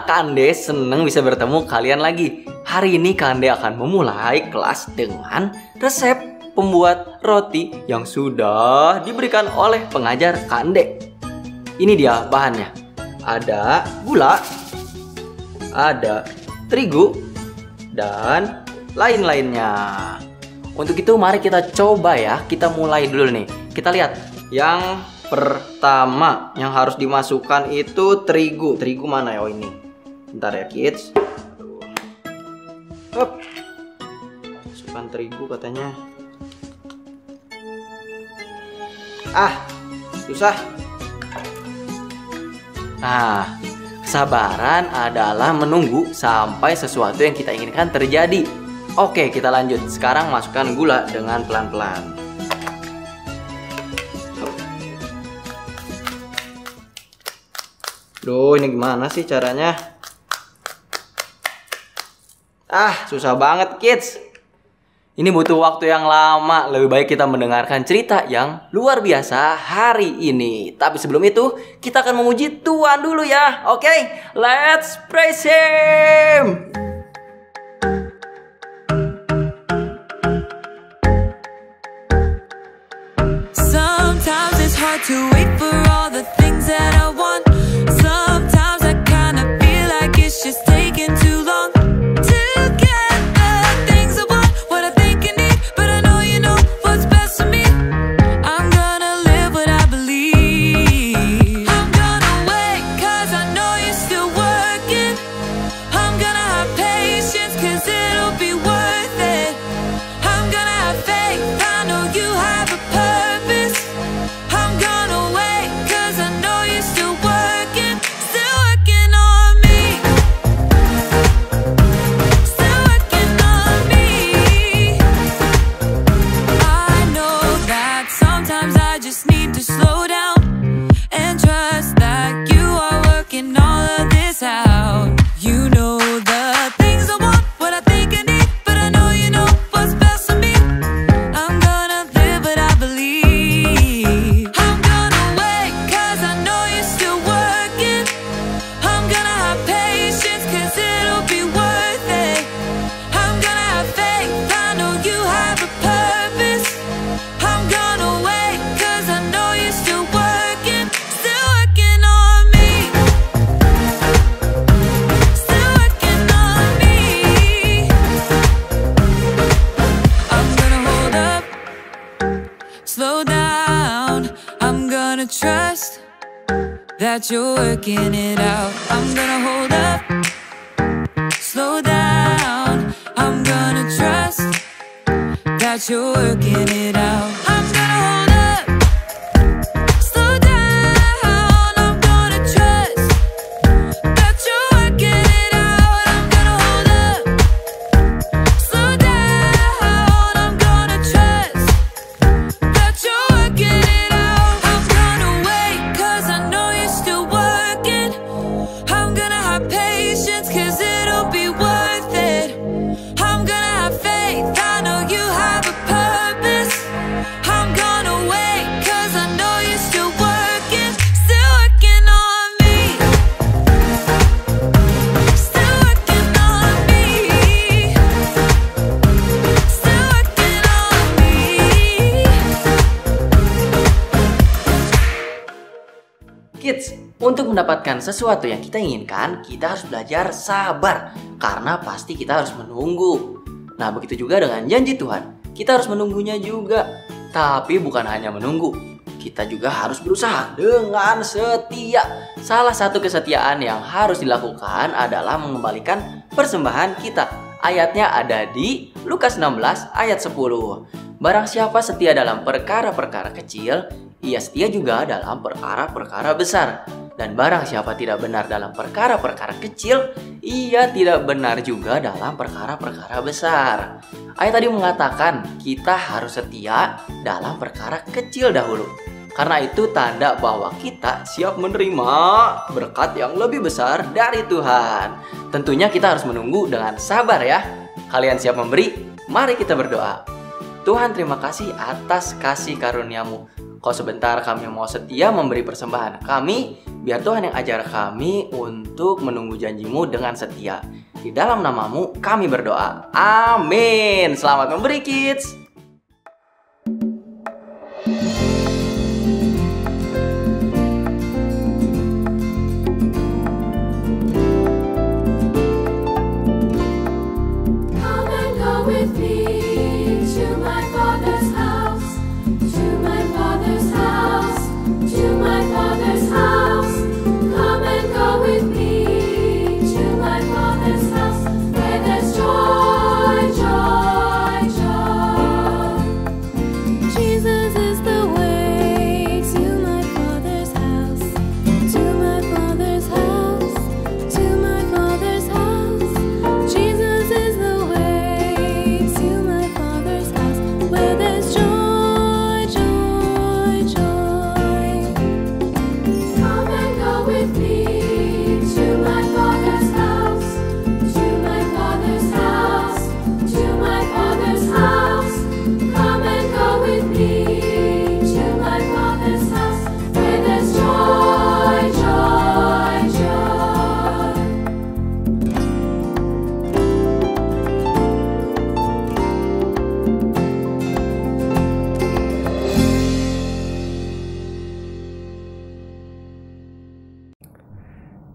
Kande seneng bisa bertemu kalian lagi. Hari ini Kande akan memulai kelas dengan resep pembuat roti yang sudah diberikan oleh pengajar Kande. Ini dia bahannya. Ada gula, ada terigu, dan lain-lainnya. Untuk itu mari kita coba ya. Kita mulai dulu nih. Kita lihat yang pertama yang harus dimasukkan itu terigu. Terigu mana ya? Oh ini. Bentar ya kids. Hup. Masukkan terigu katanya. Susah. Nah, kesabaran adalah menunggu sampai sesuatu yang kita inginkan terjadi. Oke, kita lanjut. Sekarang masukkan gula dengan pelan-pelan. Duh, ini gimana sih caranya? Susah banget, kids. Ini butuh waktu yang lama. Lebih baik kita mendengarkan cerita yang luar biasa hari ini. Tapi sebelum itu, kita akan memuji Tuhan dulu ya. Oke, let's praise Him. Sometimes it's hard to wait for all the things that I want. Sometimes I kind of feel like it's just taking too long to get the things I want, what I think I need. But I know you know what's best for me. I'm gonna live what I believe. I'm gonna wait cause I know you're still working. I'm gonna have patience cause it'll be worth it. I'm gonna have faith, I know you have a purpose. I'm gonna wait cause I know you're still working on me. Still working on me. I know that sometimes I just need to slow down and trust that you are working all of this out. You know the things I want, what I think I need, but I know you know what's best for me. I'm gonna live what I believe. I'm gonna wait cause I know you're still working. I'm gonna have patience cause it'll be worth it. I'm gonna have faith, I know you have a purpose. I'm gonna wait cause I know you're still working on me. Still working on me. I'm gonna hold up, slow down. I'm gonna trust that you're working it out. I'm gonna hold up, slow down. I'm gonna trust that you're working it out. I'm gonna hold up, slow down. I'm gonna trust that you're working it out. I'm gonna hold up, slow down. I'm gonna trust that you're working it out. I'm gonna wait cause I know you're still working. I'm gonna have patience cause it'll be worth it. I'm gonna have faith, I know you have a purpose. I'm gonna wait cause I know you're still working on me. Still working on me. Still working on me. Kids, untuk mendapatkan sesuatu yang kita inginkan, kita harus belajar sabar. Karena pasti kita harus menunggu. Nah, begitu juga dengan janji Tuhan. Kita harus menunggunya juga. Tapi bukan hanya menunggu. Kita juga harus berusaha dengan setia. Salah satu kesetiaan yang harus dilakukan adalah mengembalikan persembahan kita. Ayatnya ada di Lukas 16 ayat 10. Barang siapa setia dalam perkara-perkara kecil, ia setia juga dalam perkara-perkara besar. Dan barang siapa tidak benar dalam perkara-perkara kecil, ia tidak benar juga dalam perkara-perkara besar. Ayat tadi mengatakan kita harus setia dalam perkara kecil dahulu. Karena itu tanda bahwa kita siap menerima berkat yang lebih besar dari Tuhan. Tentunya kita harus menunggu dengan sabar ya. Kalian siap memberi? Mari kita berdoa. Tuhan, terima kasih atas kasih karunia-Mu. Kalau sebentar kami mau setia memberi persembahan kami, biar Tuhan yang ajar kami untuk menunggu janjimu dengan setia. Di dalam namamu kami berdoa. Amin. Selamat memberi, kids.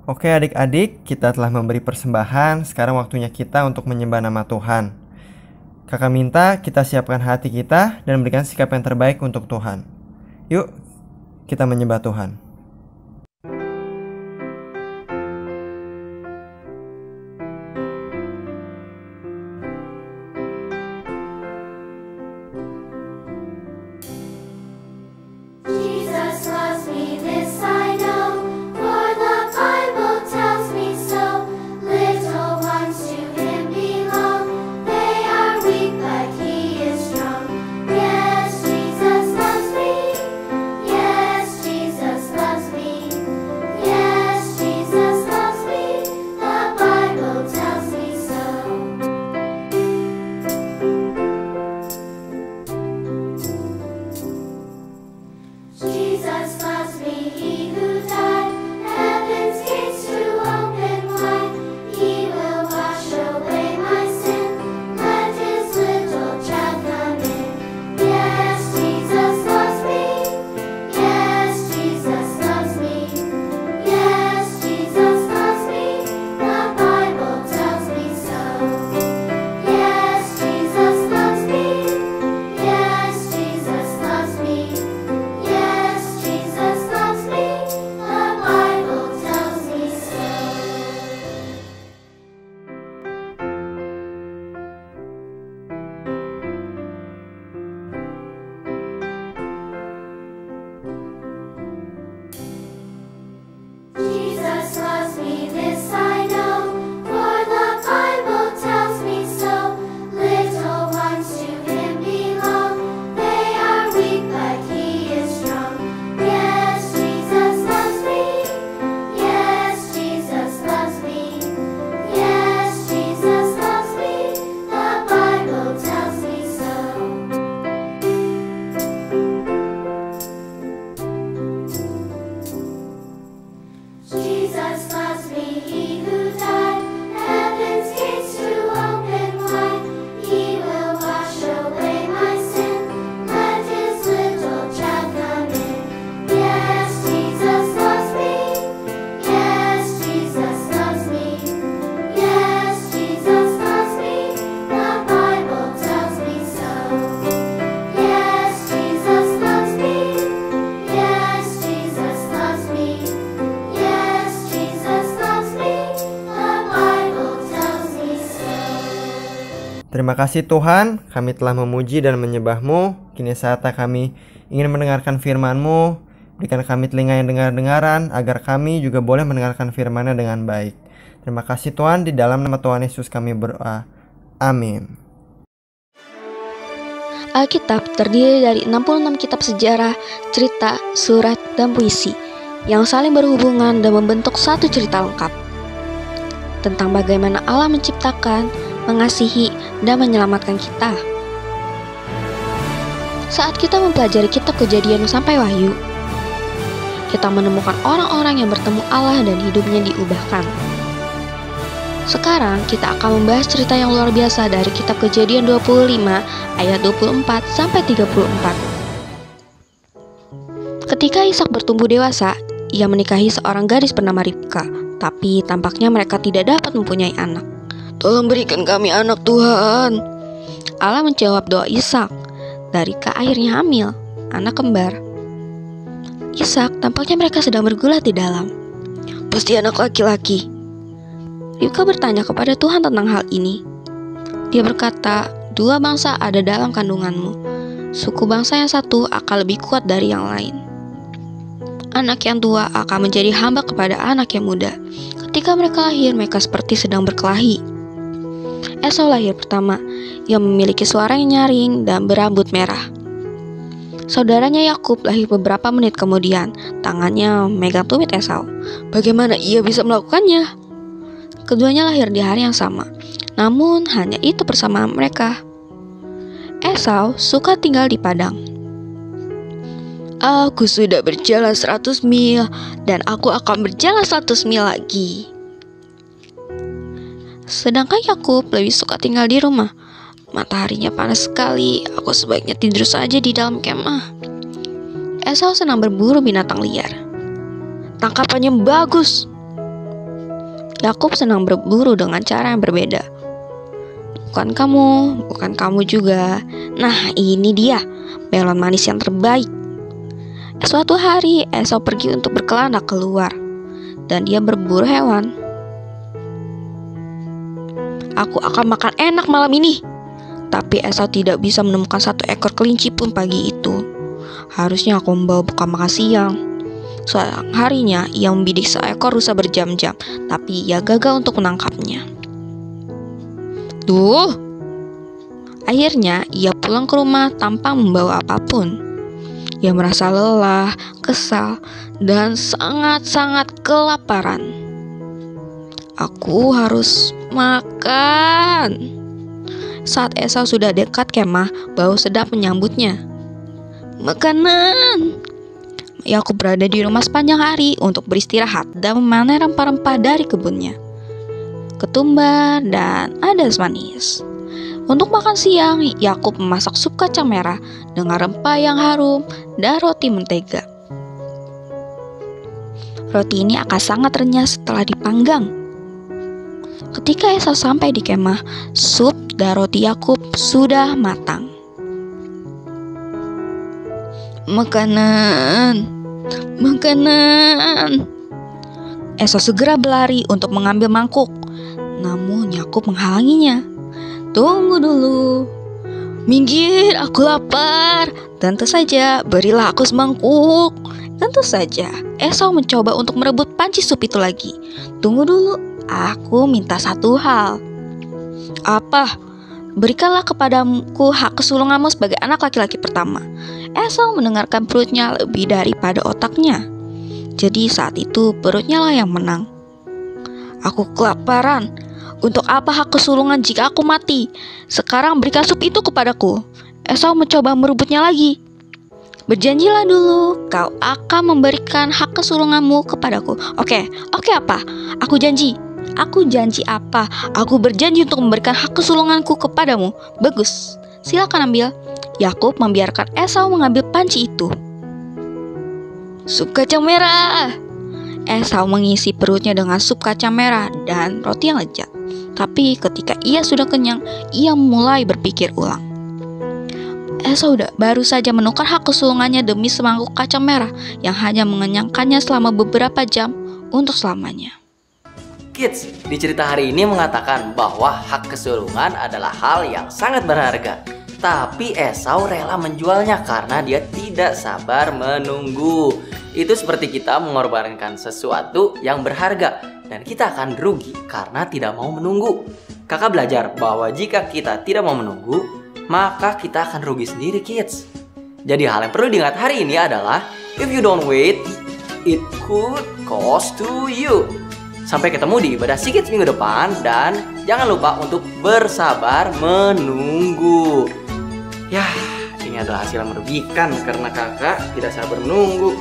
Oke adik-adik, kita telah memberi persembahan, sekarang waktunya kita untuk menyembah nama Tuhan. Kakak minta kita siapkan hati kita dan berikan sikap yang terbaik untuk Tuhan. Yuk, kita menyembah Tuhan. Terima kasih Tuhan, kami telah memuji dan menyembah-Mu. Kini saatnya kami ingin mendengarkan firman-Mu. Berikan kami telinga yang dengar-dengaran, agar kami juga boleh mendengarkan firman-Nya dengan baik. Terima kasih Tuhan, di dalam nama Tuhan Yesus kami berdoa. Amin. Alkitab terdiri dari 66 kitab sejarah, cerita, surat, dan puisi yang saling berhubungan dan membentuk satu cerita lengkap tentang bagaimana Allah menciptakan, mengasihi, dan menyelamatkan kita. Saat kita mempelajari kitab Kejadian sampai Wahyu, kita menemukan orang-orang yang bertemu Allah dan hidupnya diubahkan. Sekarang kita akan membahas cerita yang luar biasa dari kitab Kejadian 25 ayat 24 sampai 34. Ketika Ishak bertumbuh dewasa, ia menikahi seorang gadis bernama Ribka, tapi tampaknya mereka tidak dapat mempunyai anak. "Tolong berikan kami anak, Tuhan." Allah menjawab doa Ishak. Dari Ribka akhirnya hamil, anak kembar. Ishak tampaknya mereka sedang bergulat di dalam. "Pasti anak laki-laki." Ribka bertanya kepada Tuhan tentang hal ini. Dia berkata, "Dua bangsa ada dalam kandunganmu. Suku bangsa yang satu akan lebih kuat dari yang lain. Anak yang tua akan menjadi hamba kepada anak yang muda. Ketika mereka lahir, mereka seperti sedang berkelahi." Esau lahir pertama. Ia memiliki suara yang nyaring dan berambut merah. Saudaranya Yakub lahir beberapa menit kemudian. Tangannya memegang tumit Esau. Bagaimana ia bisa melakukannya? Keduanya lahir di hari yang sama. Namun hanya itu persamaan mereka. Esau suka tinggal di padang. "Aku sudah berjalan 100 mil dan aku akan berjalan 100 mil lagi." Sedangkan Yakub lebih suka tinggal di rumah. "Mataharinya panas sekali, aku sebaiknya tidur saja di dalam kemah." Esau senang berburu binatang liar. "Tangkapannya bagus." Yakub senang berburu dengan cara yang berbeda. Bukan kamu juga. Nah, ini dia, melon manis yang terbaik." Suatu hari, Esau pergi untuk berkelana keluar, dan dia berburu hewan. "Aku akan makan enak malam ini." Tapi Esau tidak bisa menemukan satu ekor kelinci pun pagi itu. Harusnya aku membawa bekal makan siang. Suatu harinya, ia membidik seekor rusa berjam-jam, tapi ia gagal untuk menangkapnya. Akhirnya, ia pulang ke rumah tanpa membawa apapun. Ia merasa lelah, kesal, dan sangat-sangat kelaparan. "Aku harus makan." Saat Esau sudah dekat kemah, bau sedap menyambutnya. "Makanan!" Yakub berada di rumah sepanjang hari untuk beristirahat dan memanen rempah-rempah dari kebunnya. Ketumbar dan adas manis. Untuk makan siang, Yakub memasak sup kacang merah dengan rempah yang harum dan roti mentega. Roti ini akan sangat renyah setelah dipanggang. Ketika Esau sampai di kemah, sup dan roti Yakub sudah matang. Makanan. Esau segera berlari untuk mengambil mangkuk. Namun Yakub menghalanginya. "Tunggu dulu. Minggir, aku lapar. Tentu saja, berilah aku semangkuk." Tentu saja, Esau mencoba untuk merebut panci sup itu lagi. "Tunggu dulu, aku minta satu hal." "Apa?" "Berikanlah kepadaku hak kesulunganmu sebagai anak laki-laki pertama." Esau mendengarkan perutnya lebih daripada otaknya. Jadi saat itu perutnya lah yang menang. "Aku kelaparan. Untuk apa hak kesulungan jika aku mati? Sekarang berikan sup itu kepadaku." Esau mencoba merebutnya lagi. "Berjanjilah dulu, kau akan memberikan hak kesulunganmu kepadaku." Oke, apa? Aku janji apa? Aku berjanji untuk memberikan hak kesulunganku kepadamu. Bagus, silakan ambil. Yakub membiarkan Esau mengambil panci itu. Sup kacang merah. Esau mengisi perutnya dengan sup kacang merah dan roti yang lezat. Tapi ketika ia sudah kenyang, ia mulai berpikir ulang. Esau baru saja menukar hak kesulungannya demi semangkuk kacang merah yang hanya mengenyangkannya selama beberapa jam untuk selamanya. Kids, di cerita hari ini mengatakan bahwa hak kesulungan adalah hal yang sangat berharga. Tapi Esau rela menjualnya karena dia tidak sabar menunggu. Itu seperti kita mengorbankan sesuatu yang berharga dan kita akan rugi karena tidak mau menunggu. Kakak belajar bahwa jika kita tidak mau menunggu, maka kita akan rugi sendiri, kids. Jadi hal yang perlu diingat hari ini adalah if you don't wait, it could cost to you. Sampai ketemu di ibadah Kids minggu depan dan jangan lupa untuk bersabar menunggu. Ya, ini adalah hasil yang merugikan karena kakak tidak sabar menunggu.